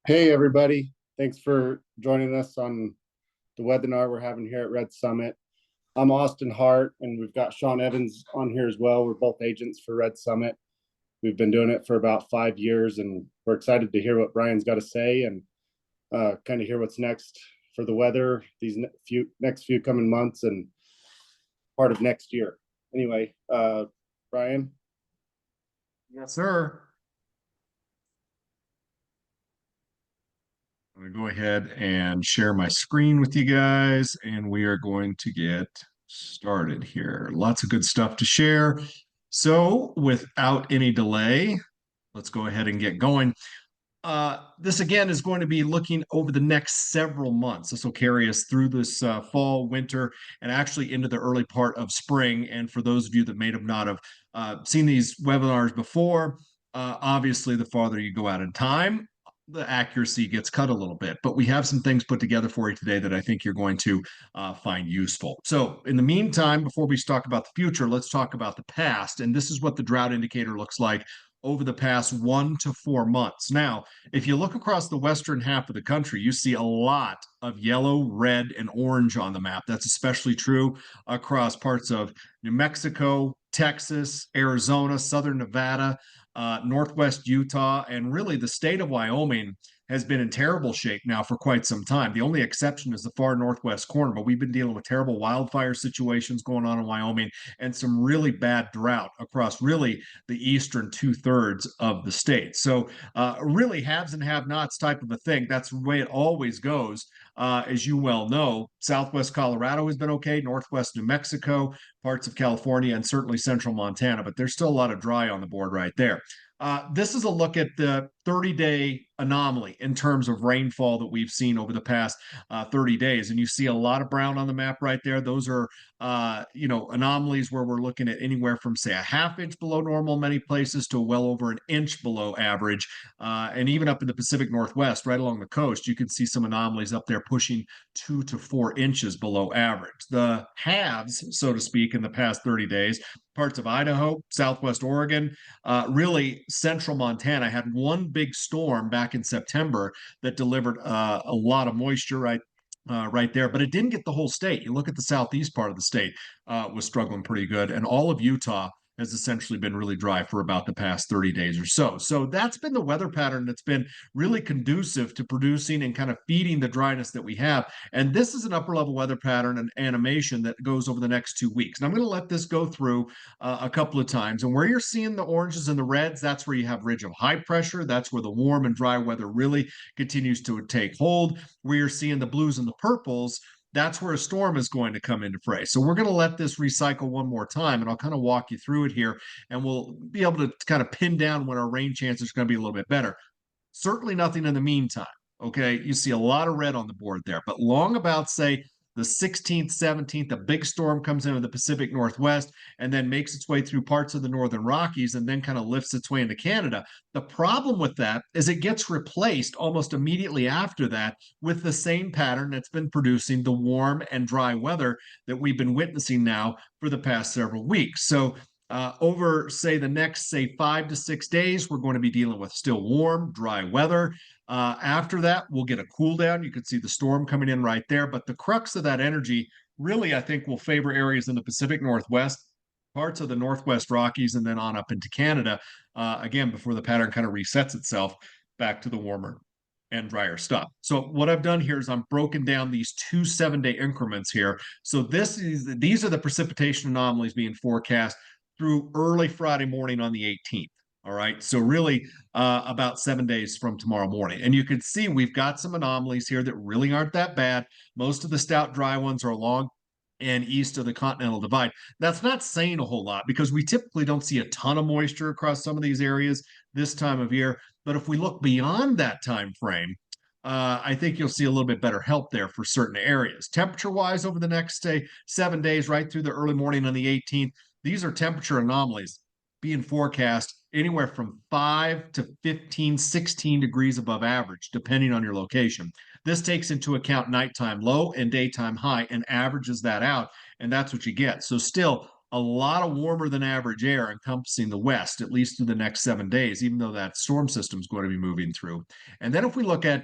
Hey, everybody. Thanks for joining us on the webinar we're having here at Red Summit. I'm Austin Hart, and we've got Sean Evans on here as well. We're both agents for Red Summit. We've been doing it for about 5 years, and we're excited to hear what Brian's got to say and kind of hear what's next for the weather these next few coming months and part of next year. Anyway, Brian. Yes, sir. I'm going to go ahead and share my screen with you guys, and we are going to get started here. Lots of good stuff to share. So, without any delay, let's go ahead and get going. This again is going to be looking over the next several months. This will carry us through this fall, winter, and actually into the early part of spring. And for those of you that may have not have seen these webinars before, obviously, the farther you go out in time, the accuracy gets cut a little bit. But we have some things put together for you today that I think you're going to find useful. So, in the meantime, before we talk about the future, let's talk about the past. And this is what the drought indicator looks like over the past 1 to 4 months. Now, if you look across the western half of the country, you see a lot of yellow, red, and orange on the map. That's especially true across parts of New Mexico, Texas, Arizona, southern Nevada, northwest Utah, and really the state of Wyoming has been in terrible shape now for quite some time. The only exception is the far northwest corner, but we've been dealing with terrible wildfire situations going on in Wyoming and some really bad drought across really the eastern 2/3 of the state. So, really haves and have nots type of a thing. That's the way it always goes. As you well know, southwest Colorado has been okay, northwest New Mexico, parts of California, and certainly central Montana, but there's still a lot of dry on the board right there. This is a look at the 30-day anomaly in terms of rainfall that we've seen over the past 30 days. And you see a lot of brown on the map right there. Those are, anomalies where we're looking at anywhere from, say, a ½ inch below normal in many places to well over an inch below average. And even up in the Pacific Northwest, right along the coast, you can see some anomalies up there pushing 2 to 4 inches below average. The halves, so to speak, in the past 30 days, parts of Idaho, Southwest Oregon, really central Montana had one big storm back in September that delivered a lot of moisture right there, but it didn't get the whole state. You look at the southeast part of the state was struggling pretty good, and all of Utah has essentially been really dry for about the past 30 days or so. So that's been the weather pattern that's been really conducive to producing and kind of feeding the dryness that we have. And this is an upper level weather pattern and animation that goes over the next 2 weeks. And I'm going to let this go through a couple of times. And where you're seeing the oranges and the reds, that's where you have ridge of high pressure. That's where the warm and dry weather really continues to take hold. Where you're seeing the blues and the purples, that's where a storm is going to come into fray. So we're going to let this recycle one more time, and I'll kind of walk you through it here, and we'll be able to kind of pin down when our rain chances are going to be a little bit better. Certainly nothing in the meantime. Okay, you see a lot of red on the board there, but long about, say, the 16th, 17th, a big storm comes into the Pacific Northwest and then makes its way through parts of the Northern Rockies and then kind of lifts its way into Canada. The problem with that is it gets replaced almost immediately after that with the same pattern that's been producing the warm and dry weather that we've been witnessing now for the past several weeks. So over, say, the next, say, 5 to 6 days, we're going to be dealing with still warm, dry weather. After that, we'll get a cool down. You can see the storm coming in right there. But the crux of that energy really, I think, will favor areas in the Pacific Northwest, parts of the Northwest Rockies, and then on up into Canada, again, before the pattern kind of resets itself back to the warmer and drier stuff. So what I've done here is I'm broken down these 2 7-day increments here. So these are the precipitation anomalies being forecast through early Friday morning on the 18th. All right. So really about 7 days from tomorrow morning. And you can see we've got some anomalies here that really aren't that bad. Most of the stout dry ones are along and east of the Continental Divide. That's not saying a whole lot because we typically don't see a ton of moisture across some of these areas this time of year. But if we look beyond that time frame, I think you'll see a little bit better help there for certain areas. Temperature-wise, over the next, say, 7 days, right through the early morning on the 18th, these are temperature anomalies being forecast anywhere from 5 to 15, 16 degrees above average, depending on your location. This takes into account nighttime low and daytime high and averages that out, and that's what you get. So still a lot of warmer than average air encompassing the west, at least through the next 7 days, even though that storm system is going to be moving through. And then if we look at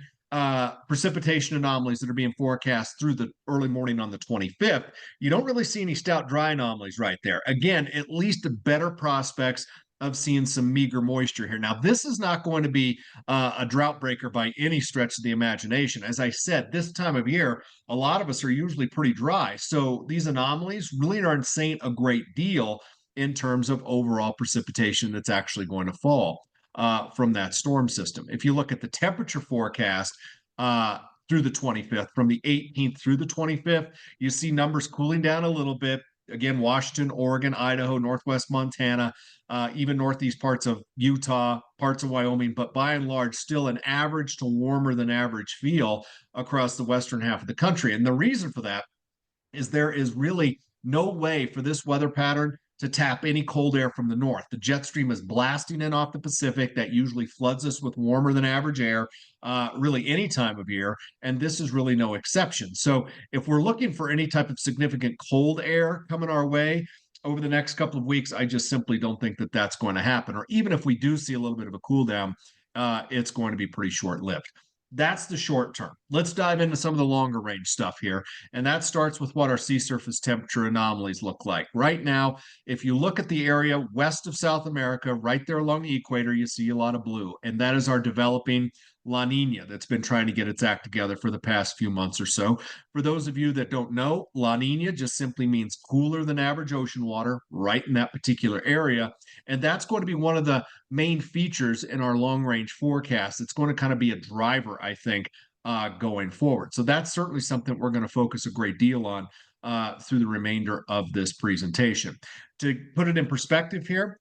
precipitation anomalies that are being forecast through the early morning on the 25th, you don't really see any stout dry anomalies right there. Again, at least better prospects of seeing some meager moisture here. Now, this is not going to be a drought breaker by any stretch of the imagination. As I said, this time of year, a lot of us are usually pretty dry. So these anomalies really aren't saying a great deal in terms of overall precipitation that's actually going to fall from that storm system. If you look at the temperature forecast through the 25th, from the 18th through the 25th, you see numbers cooling down a little bit. Again, Washington, Oregon, Idaho, Northwest Montana, even northeast parts of Utah, parts of Wyoming, but by and large, still an average to warmer than average feel across the western half of the country. And the reason for that is there is really no way for this weather pattern to tap any cold air from the north. The jet stream is blasting in off the Pacific. That usually floods us with warmer than average air, really any time of year. And this is really no exception. So if we're looking for any type of significant cold air coming our way over the next couple of weeks, I just simply don't think that that's going to happen. Or even if we do see a little bit of a cool down, it's going to be pretty short lived. That's the short term. Let's dive into some of the longer range stuff here. And that starts with what our sea surface temperature anomalies look like. Right now, if you look at the area west of South America, right there along the equator, you see a lot of blue. And that is our developing La Nina that's been trying to get its act together for the past few months or so. For those of you that don't know, La Nina just simply means cooler than average ocean water right in that particular area. And that's going to be one of the main features in our long range forecast. It's going to kind of be a driver, I think, going forward. So that's certainly something we're going to focus a great deal on through the remainder of this presentation. To put it in perspective here,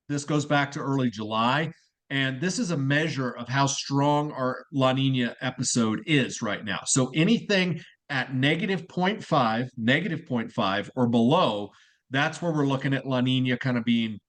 this goes back to early July. And this is a measure of how strong our La Nina episode is right now. So anything at negative 0.5 or below, that's where we're looking at La Nina kind of being,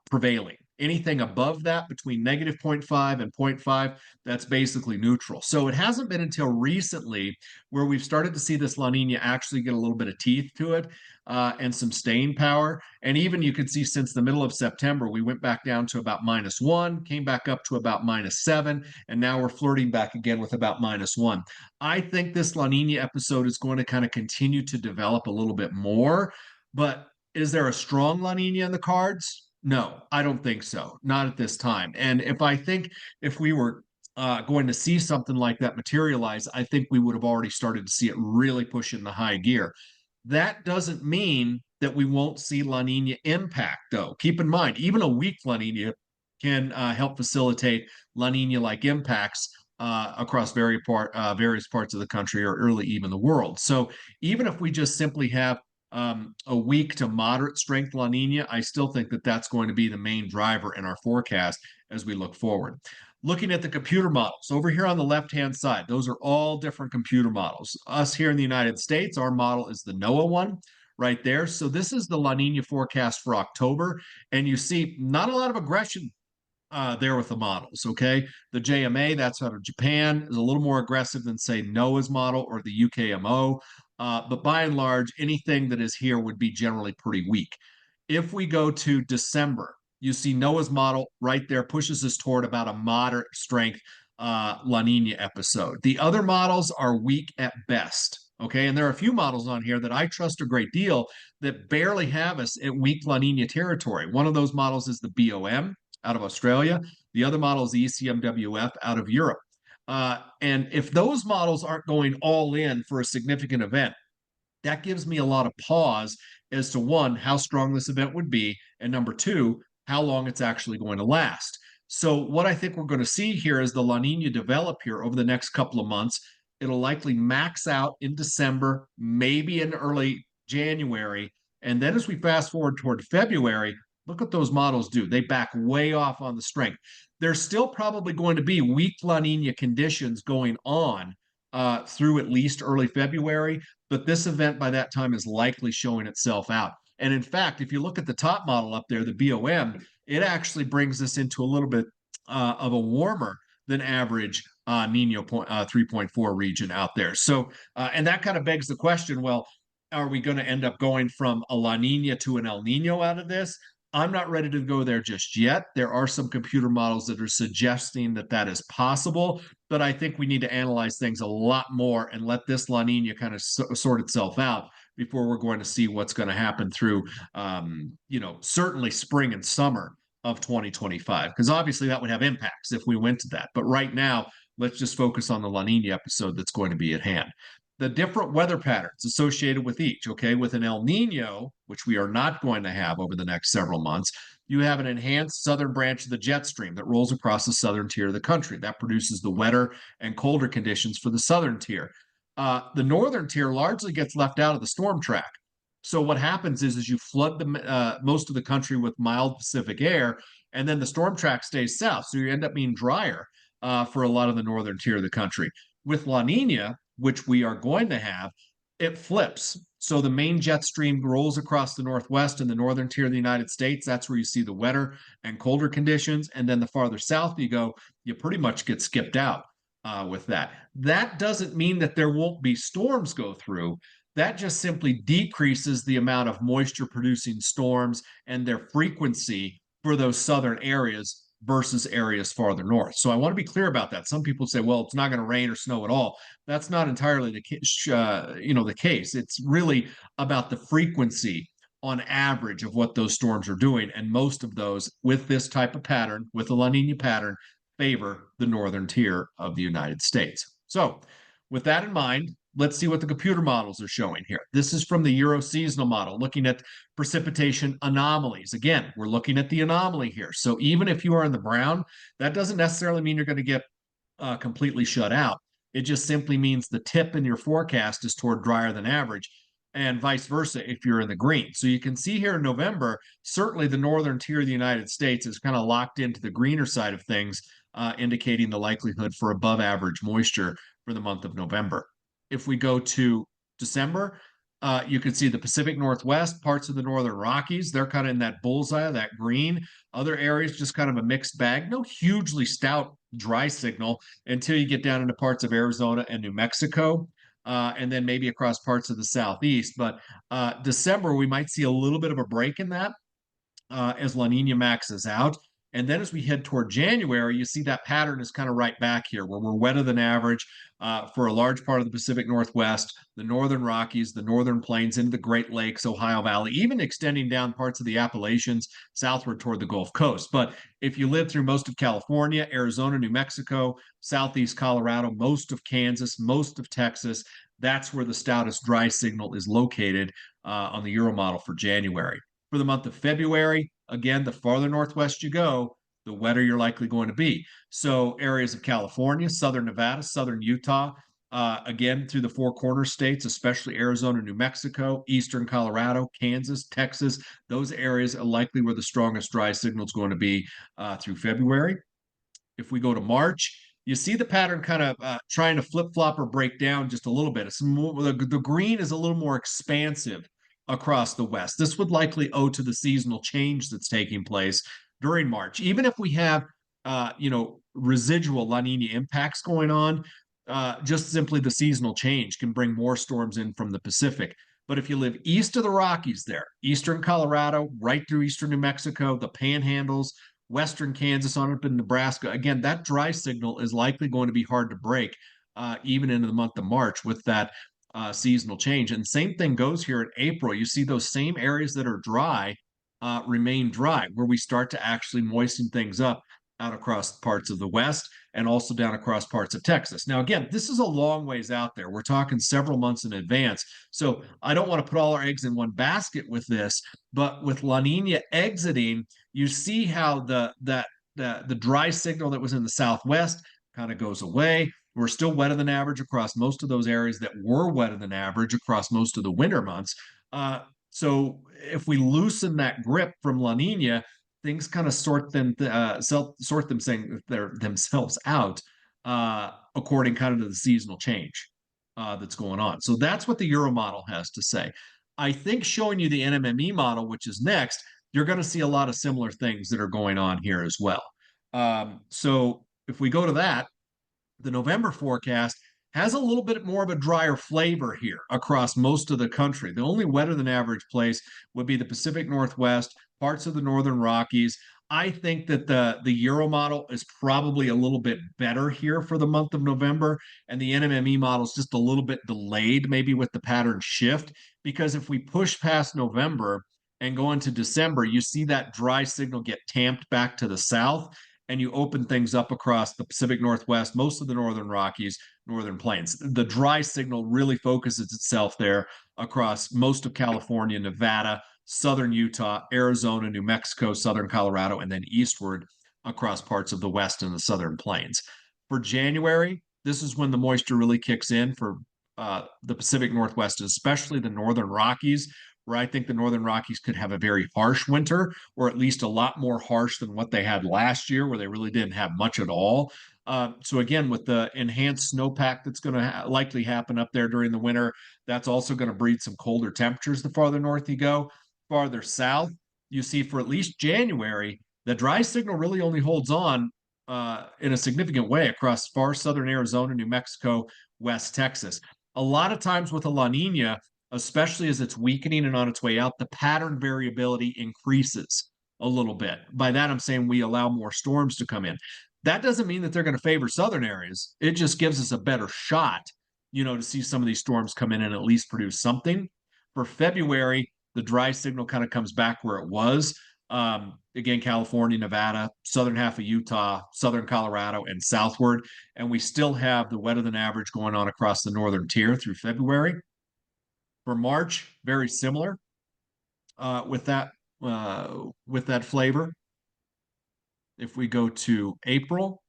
prevailing. Anything above that, between negative 0.5 and 0.5, that's basically neutral. So it hasn't been until recently where we've started to see this La Nina actually get a little bit of teeth to it and some staying power. And even you could see since the middle of September, we went back down to about -1, came back up to about -7, and now we're flirting back again with about -1. I think this La Nina episode is going to kind of continue to develop a little bit more, but is there a strong La Nina in the cards? No, I don't think so. Not at this time. And if we were going to see something like that materialize, I think we would have already started to see it really push in the high gear. That doesn't mean that we won't see La Nina impact, though. Keep in mind, even a weak La Nina can help facilitate La Nina-like impacts across various parts of the country or early even the world. So even if we just simply have a weak to moderate strength La Nina, I still think that that's going to be the main driver in our forecast as we look forward. Looking at the computer models over here on the left-hand side, those are all different computer models. Us here in the United States, our model is the NOAA one right there. So this is the La Nina forecast for October. And you see not a lot of aggression there with the models, okay? The JMA, that's out of Japan, is a little more aggressive than, say, NOAA's model or the UKMO. But by and large, anything that is here would be generally pretty weak. If we go to December, you see NOAA's model right there pushes us toward about a moderate strength La Nina episode. The other models are weak at best. Okay, and there are a few models on here that I trust a great deal that barely have us at weak La Nina territory. One of those models is the BOM out of Australia. The other model is the ECMWF out of Europe. And if those models aren't going all in for a significant event, that gives me a lot of pause as to one, how strong this event would be, and number two, how long it's actually going to last. So what I think we're going to see here is the La Nina develop here over the next couple of months. It'll likely max out in December, maybe in early January. And then as we fast forward toward February, look what those models do. They back way off on the strength. There's still probably going to be weak La Nina conditions going on through at least early February, but this event by that time is likely showing itself out. And in fact, if you look at the top model up there, the BOM, it actually brings us into a little bit of a warmer than average Nino 3.4 region out there. So, and that kind of begs the question, well, are we going to end up going from a La Nina to an El Nino out of this? I'm not ready to go there just yet. There are some computer models that are suggesting that that is possible, but I think we need to analyze things a lot more and let this La Nina kind of sort itself out before we're going to see what's going to happen through, certainly spring and summer of 2025, because obviously that would have impacts if we went to that. But right now, let's just focus on the La Nina episode that's going to be at hand. The different weather patterns associated with each. Okay, with an El Nino, which we are not going to have over the next several months, you have an enhanced southern branch of the jet stream that rolls across the southern tier of the country. That produces the wetter and colder conditions for the southern tier. The northern tier largely gets left out of the storm track. So what happens is you flood the most of the country with mild Pacific air, and then the storm track stays south. So you end up being drier for a lot of the northern tier of the country. With La Nina, which we are going to have, it flips. So the main jet stream rolls across the northwest and the northern tier of the United States. That's where you see the wetter and colder conditions. And then the farther south you go, you pretty much get skipped out with that. That doesn't mean that there won't be storms go through. That just simply decreases the amount of moisture producing storms and their frequency for those southern areas versus areas farther north. So I want to be clear about that. Some people say, well, it's not going to rain or snow at all. That's not entirely the case. It's really about the frequency on average of what those storms are doing. And most of those with this type of pattern, with the La Nina pattern, favor the northern tier of the United States. So with that in mind, let's see what the computer models are showing here. This is from the Euro seasonal model, looking at precipitation anomalies. Again, we're looking at the anomaly here. So even if you are in the brown, that doesn't necessarily mean you're going to get completely shut out. It just simply means the tip in your forecast is toward drier than average, and vice versa if you're in the green. So you can see here in November, certainly the northern tier of the United States is kind of locked into the greener side of things, indicating the likelihood for above average moisture for the month of November. If we go to December, you can see the Pacific Northwest, parts of the Northern Rockies, they're kind of in that bullseye, that green. Other areas, just kind of a mixed bag. No hugely stout dry signal until you get down into parts of Arizona and New Mexico, and then maybe across parts of the Southeast. But December, we might see a little bit of a break in that as La Nina maxes out. And then as we head toward January, you see that pattern is kind of right back here where we're wetter than average for a large part of the Pacific Northwest, the Northern Rockies, the Northern Plains into the Great Lakes, Ohio Valley, even extending down parts of the Appalachians southward toward the Gulf Coast. But if you live through most of California, Arizona, New Mexico, Southeast Colorado, most of Kansas, most of Texas, that's where the stoutest dry signal is located on the Euro model for January. For the month of February, again, the farther northwest you go, the wetter you're likely going to be. So areas of California, southern Nevada, southern Utah, again, through the Four Corner states, especially Arizona, New Mexico, eastern Colorado, Kansas, Texas, those areas are likely where the strongest dry signal is going to be through February. If we go to March, you see the pattern kind of trying to flip-flop or break down just a little bit. It's more, the green is a little more expansive across the West. This would likely owe to the seasonal change that's taking place during March. Even if we have, residual La Nina impacts going on, just simply the seasonal change can bring more storms in from the Pacific. But if you live east of the Rockies there, eastern Colorado, right through eastern New Mexico, the panhandles, western Kansas on up in Nebraska, again, that dry signal is likely going to be hard to break even into the month of March with that seasonal change. And same thing goes here in April. You see those same areas that are dry remain dry, where we start to actually moisten things up out across parts of the West and also down across parts of Texas. Now, again, this is a long ways out there. We're talking several months in advance. So I don't want to put all our eggs in one basket with this, but with La Nina exiting, you see how the dry signal that was in the Southwest kind of goes away. We're still wetter than average across most of those areas that were wetter than average across most of the winter months. So if we loosen that grip from La Nina, things kind of sort themselves out according kind of to the seasonal change that's going on. So that's what the Euro model has to say. I think showing you the NMME model, which is next, you're going to see a lot of similar things that are going on here as well. So if we go to that, the November forecast has a little bit more of a drier flavor here across most of the country. The only wetter than average place would be the Pacific Northwest, parts of the Northern Rockies. I think that the Euro model is probably a little bit better here for the month of November, and the NMME model is just a little bit delayed, maybe with the pattern shift, because if we push past November and go into December, you see that dry signal get tamped back to the south, and you open things up across the Pacific Northwest, most of the Northern Rockies, Northern Plains. The dry signal really focuses itself there across most of California, Nevada, southern Utah, Arizona, New Mexico, southern Colorado, and then eastward across parts of the west and the southern plains. For January, this is when the moisture really kicks in for the Pacific Northwest, especially the Northern Rockies, where I think the Northern Rockies could have a very harsh winter, or at least a lot more harsh than what they had last year, where they really didn't have much at all. So again, with the enhanced snowpack that's going to likely happen up there during the winter, that's also going to breed some colder temperatures the farther north you go. Farther south, you see for at least January, the dry signal really only holds on in a significant way across far southern Arizona, New Mexico, West Texas. A lot of times with a La Nina, especially as it's weakening and on its way out, the pattern variability increases a little bit. By that, I'm saying we allow more storms to come in. That doesn't mean that they're going to favor southern areas. It just gives us a better shot, to see some of these storms come in and at least produce something. For February, the dry signal kind of comes back where it was. Again, California, Nevada, southern half of Utah, southern Colorado, and southward. And we still have the wetter than average going on across the northern tier through February. For March, very similar with that flavor. If we go to April,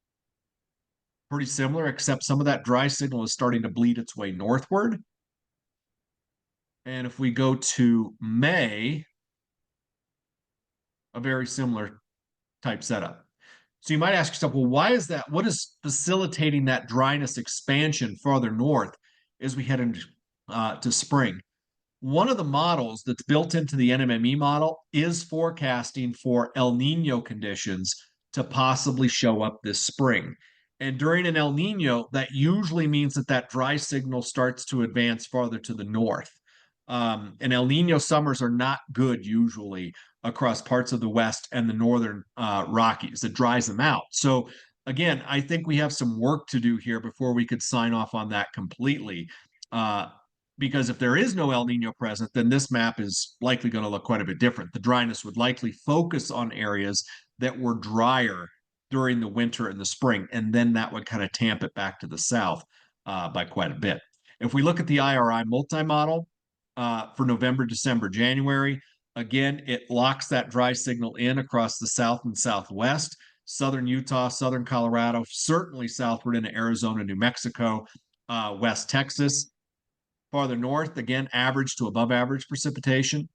pretty similar, except some of that dry signal is starting to bleed its way northward. And if we go to May, a very similar type setup. So you might ask yourself, well, why is that? What is facilitating that dryness expansion farther north as we head into to spring? One of the models that's built into the NMME model is forecasting for El Nino conditions to possibly show up this spring. And during an El Nino, that usually means that dry signal starts to advance farther to the north. And El Nino summers are not good usually across parts of the West and the northern Rockies. It dries them out. So again, I think we have some work to do here before we could sign off on that completely. Because if there is no El Nino present, then this map is likely going to look quite a bit different. The dryness would likely focus on areas that were drier during the winter and the spring, and then that would kind of tamp it back to the south by quite a bit. If we look at the IRI multi-model for November, December, January, again, it locks that dry signal in across the south and southwest, southern Utah, southern Colorado, certainly southward into Arizona, New Mexico, West Texas. Farther north, again, average to above average precipitation.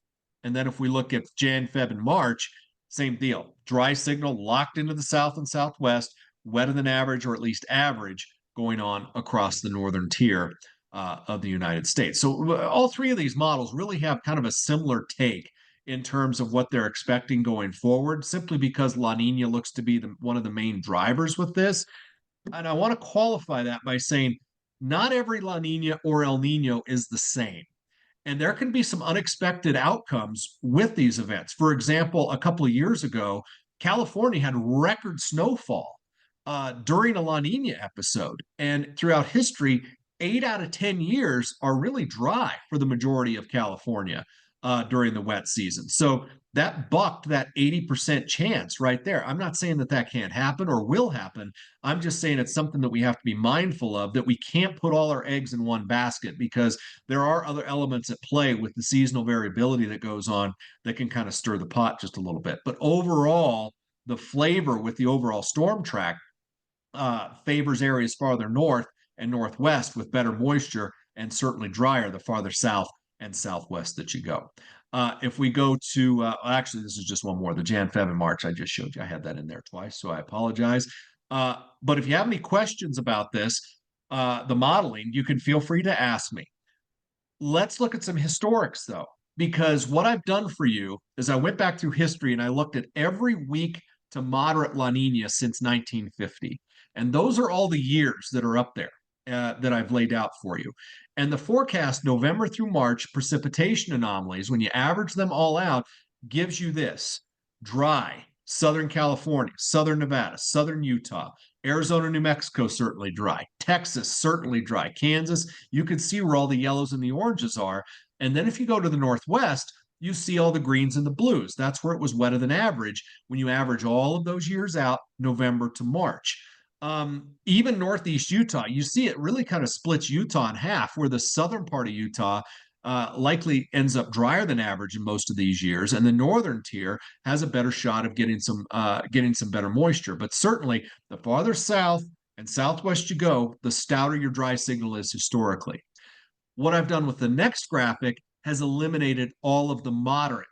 And then if we look at Jan, Feb, and March, same deal. Dry signal locked into the south and southwest, wetter than average or at least average going on across the northern tier of the United States. So all three of these models really have kind of a similar take in terms of what they're expecting going forward, simply because La Nina looks to be one of the main drivers with this. And I want to qualify that by saying not every La Nina or El Nino is the same. And there can be some unexpected outcomes with these events. For example, a couple of years ago, California had record snowfall during a La Nina episode. And throughout history, 8 out of 10 years are really dry for the majority of California during the wet season. So that bucked that 80% chance right there. I'm not saying that can't happen or will happen. I'm just saying it's something that we have to be mindful of, that we can't put all our eggs in one basket, because there are other elements at play with the seasonal variability that goes on that can kind of stir the pot just a little bit. But overall, the flavor with the overall storm track favors areas farther north and northwest with better moisture, and certainly drier the farther south and southwest that you go. If we go to, actually, this is just one more, the Jan, Feb, and March I just showed you. I had that in there twice, so I apologize. But if you have any questions about this, the modeling, you can feel free to ask me. Let's look at some historics, though, because what I've done for you is I went back through history and I looked at every weak to moderate La Nina since 1950. And those are all the years that are up there. that I've laid out for you. And the forecast November through March precipitation anomalies, when you average them all out, gives you this: dry, Southern California, Southern Nevada, Southern Utah, Arizona, New Mexico, certainly dry, Texas, certainly dry, Kansas, you can see where all the yellows and the oranges are. And then if you go to the Northwest, you see all the greens and the blues. That's where it was wetter than average when you average all of those years out, November to March. Even Northeast Utah, you see it really kind of splits Utah in half, where the southern part of Utah likely ends up drier than average in most of these years, and the northern tier has a better shot of getting some better moisture. But certainly, the farther south and southwest you go, the stouter your dry signal is historically. What I've done with the next graphic has eliminated all of the moderate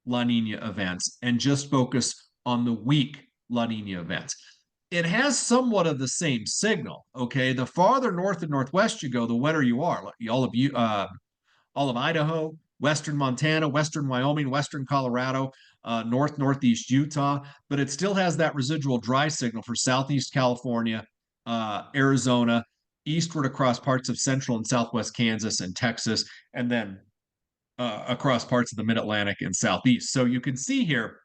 La Nina events and just focus on the weak La Nina events. It has somewhat of the same signal. Okay, the farther north and northwest you go, the wetter you are. All of Idaho, western Montana, western Wyoming, western Colorado, northeast Utah, but it still has that residual dry signal for southeast California, Arizona, eastward across parts of central and southwest Kansas and Texas, and then across parts of the mid-Atlantic and southeast. So you can see here,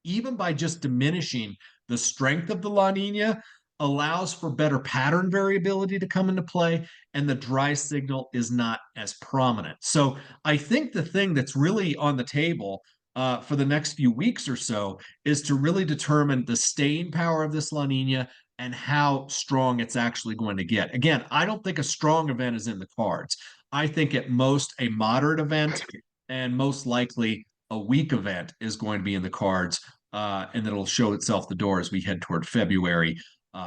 even by just diminishing the strength of the La Nina, allows for better pattern variability to come into play, and the dry signal is not as prominent. So I think the thing that's really on the table for the next few weeks or so is to really determine the staying power of this La Nina and how strong it's actually going to get. Again, I don't think a strong event is in the cards. I think at most a moderate event, and most likely a weak event is going to be in the cards, and it'll show itself the door as we head toward February,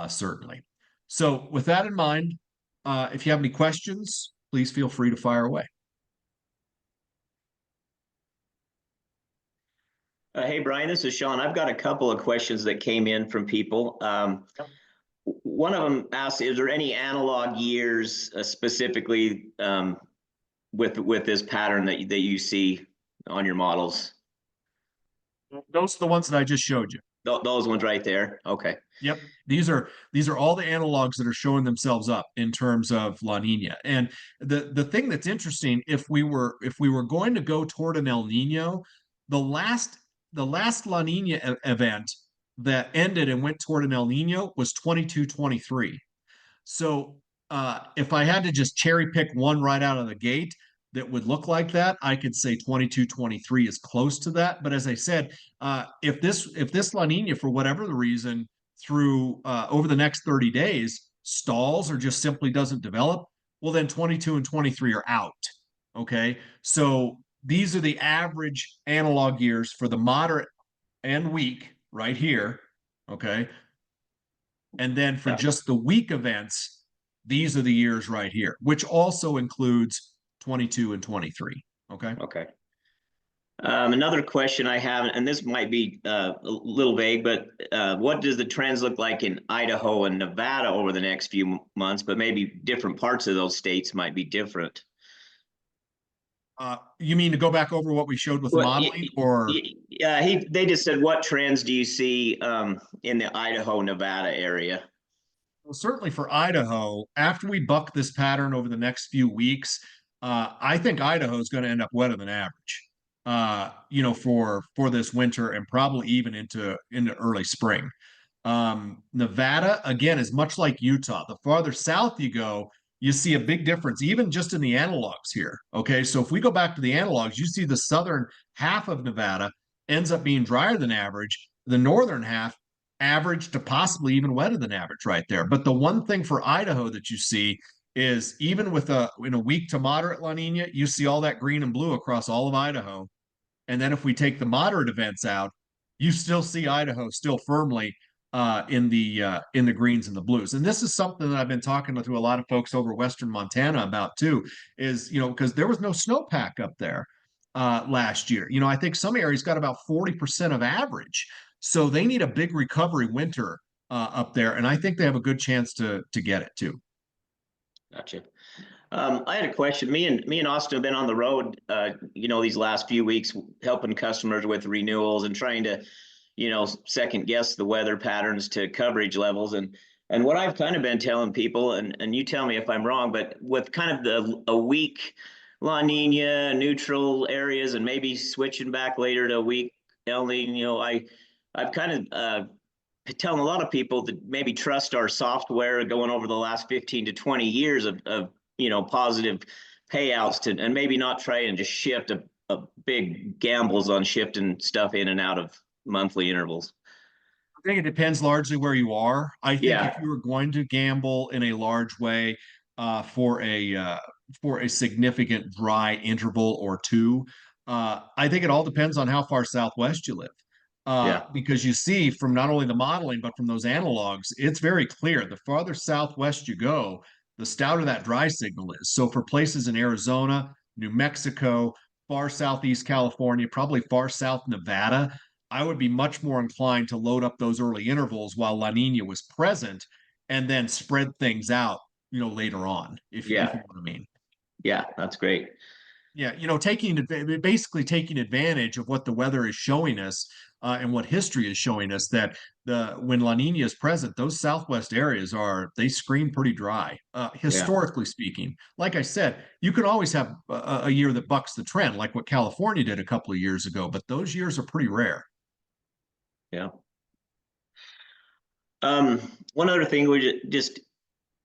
certainly. So with that in mind, if you have any questions, please feel free to fire away. Hey, Brian, this is Sean. I've got a couple of questions that came in from people. One of them asked, is there any analog years specifically with this pattern that you see on your models? Those are the ones that I just showed you. Those ones right there. Okay. Yep. These are all the analogs that are showing themselves up in terms of La Nina. And the thing that's interesting, if we were going to go toward an El Nino, the last La Nina event that ended and went toward an El Nino was 22-23. So if I had to just cherry pick one right out of the gate that would look like that, I could say 22-23 is close to that. But as I said, if this La Nina, for whatever the reason, through over the next 30 days stalls or just simply doesn't develop, well, then 22 and 23 are out. Okay, so these are the average analog years for the moderate and weak right here. Okay, and then for just the weak events, these are the years right here, which also includes 22 and 23. Okay. Okay. Another question I have, and this might be a little vague, but what does the trends look like in Idaho and Nevada over the next few months? But maybe different parts of those states might be different. You mean to go back over what we showed with the modeling, or? They just said, what trends do you see in the Idaho, Nevada area? Well, certainly for Idaho, after we buck this pattern over the next few weeks, I think Idaho is going to end up wetter than average. For this winter and probably even into early spring. Nevada, again, is much like Utah. The farther south you go, you see a big difference, even just in the analogs here. Okay, so if we go back to the analogs, you see the southern half of Nevada ends up being drier than average. The northern half average to possibly even wetter than average right there. But the one thing for Idaho that you see is even in a weak to moderate La Nina, you see all that green and blue across all of Idaho. And then if we take the moderate events out, you still see Idaho still firmly in the greens and the blues. And this is something that I've been talking to a lot of folks over Western Montana about too, is, because there was no snowpack up there last year. I think some areas got about 40% of average. So they need a big recovery winter up there. And I think they have a good chance to get it too. Gotcha. I had a question. Me and Austin have been on the road, these last few weeks, helping customers with renewals and trying to, second guess the weather patterns to coverage levels. And And what I've kind of been telling people, and you tell me if I'm wrong, but with kind of a weak La Nina neutral areas and maybe switching back later to a weak El Nino, I've kind of telling a lot of people to maybe trust our software going over the last 15 to 20 years of positive payouts to, and maybe not try and just shift a big gambles on shifting stuff in and out of monthly intervals. I think it depends largely where you are. I think Yeah. if you were going to gamble in a large way for a significant dry interval or two, I think it all depends on how far southwest you live. Yeah. Because you see from not only the modeling but from those analogs, it's very clear. The farther southwest you go, the stouter that dry signal is. So for places in Arizona, New Mexico, far southeast California, probably far south Nevada, I would be much more inclined to load up those early intervals while La Nina was present and then spread things out, later on, if you know what I mean. Yeah, that's great. Yeah, basically taking advantage of what the weather is showing us and what history is showing us that when La Nina is present, those southwest areas they screen pretty dry, historically speaking. Like I said, you can always have a year that bucks the trend, like what California did a couple of years ago, but those years are pretty rare. Yeah. One other thing we just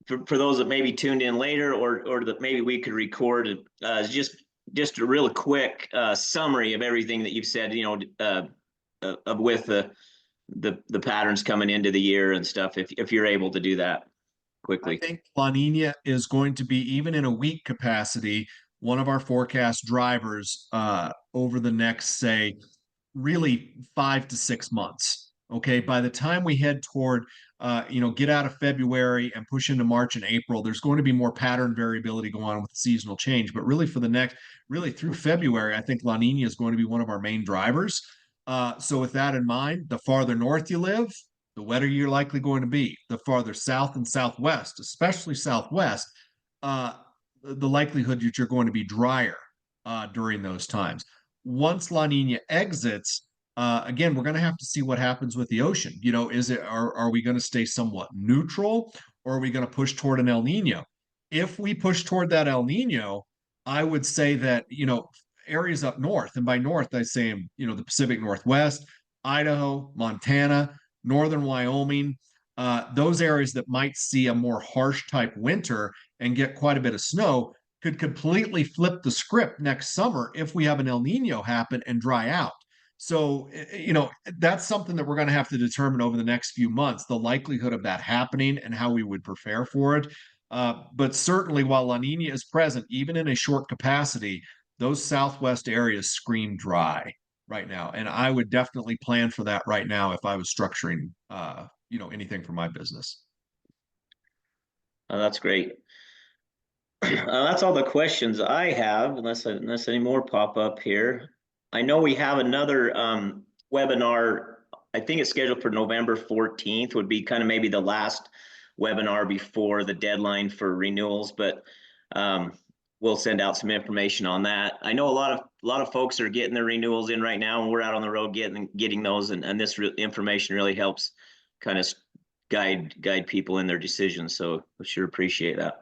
for those that maybe tuned in later or that maybe we could record is just a real quick summary of everything that you've said, with the patterns coming into the year and stuff, if you're able to do that quickly. I think La Nina is going to be, even in a weak capacity, one of our forecast drivers over the next, say, really 5 to 6 months. Okay, by the time we head toward, get out of February and push into March and April, there's going to be more pattern variability going on with the seasonal change. But really, really through February, I think La Nina is going to be one of our main drivers. So with that in mind, the farther north you live, the wetter you're likely going to be. The farther south and southwest, especially southwest, the likelihood that you're going to be drier during those times. Once La Nina exits, again, we're going to have to see what happens with the ocean. Are we going to stay somewhat neutral, or are we going to push toward an El Nino? If we push toward that El Nino, I would say that, areas up north, and by north, I say, the Pacific Northwest, Idaho, Montana, northern Wyoming, those areas that might see a more harsh type winter and get quite a bit of snow could completely flip the script next summer if we have an El Nino happen and dry out. So, that's something that we're going to have to determine over the next few months, the likelihood of that happening and how we would prepare for it. But certainly, while La Nina is present, even in a short capacity, those southwest areas scream dry right now. And I would definitely plan for that right now if I was structuring, anything for my business. That's great. That's all the questions I have, unless any more pop up here. I know we have another webinar. I think it's scheduled for November 14th, would be kind of maybe the last webinar before the deadline for renewals, but we'll send out some information on that. I know a lot of folks are getting their renewals in right now, and we're out on the road getting those, and this information really helps kind of guide people in their decisions. So we sure appreciate that.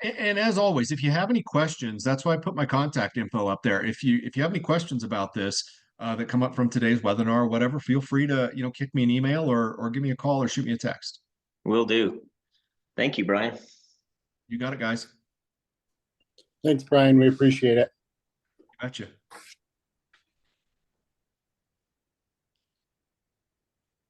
And as always, if you have any questions, that's why I put my contact info up there. If you have any questions about this that come up from today's webinar or whatever, feel free to kick me an email or give me a call or shoot me a text. Will do. Thank you, Brian. You got it, guys. Thanks, Brian. We appreciate it. Gotcha.